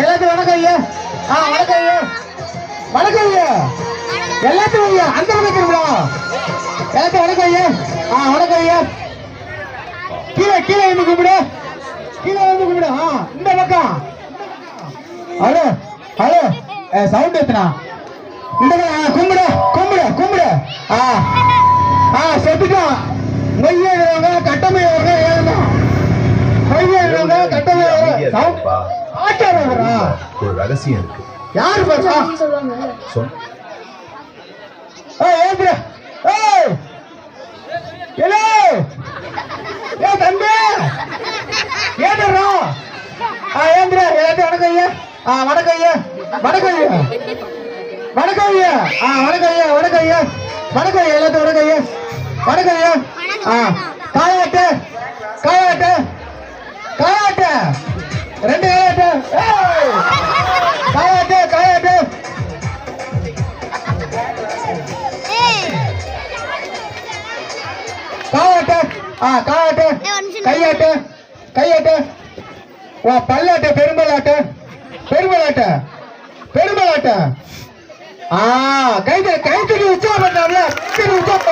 எல்லாத்தையும் வணக்கம் ஐயா. வணக்கம் ஐயா. வணக்கம் ஐயா. எல்லாத்தையும் ஐயா அந்த பக்கம் திரும்பலாம். எல்லாத்தையும் வணக்கம் ஐயா. வணக்கம் ஐயா. கீழே கீழே வந்து கூப்பிடு. கீழே வந்து கூப்பிடு. இந்த பக்கம். ஹலோ ஹலோ சவுண்ட் ஏத்துனா. இந்த கும்பிடு கும்பிடு கும்பிடு. செத்துட்டான். மொய்யவங்க கட்டமையவங்க ஏறணும். மொய்யவங்க கட்டமையவங்க ஆச்சாரா. ஒரு ரகசியம் இருக்கு. யாரு பாத்தா சொல். தம்பி ஏதா ஏந்திர வணக்கம் ஐயா. வணக்கம் ஐயா. வணக்கம் ஐயா. வணக்கம் ஐயா. வணக்கம் ஐயா. வணக்கம் ஐயா. வணக்கம் ஐயா. எல்லாத்தையும் வணக்கம் ஐயா. வணக்கம் ஐயா. காயாட்டு காயாட்டு காயாட்டு 2 காயாட்டு காயாட்டு காயாட்டு காயாட்டு கையாட்டு கையாட்டு பல்லாட்டு பெரும்பலாட்டு பெரும்பலாட்டு பெரும்பலாட்டு கைது கைத்தறி உற்சாகம் பண்ணாங்க. உற்சாகம்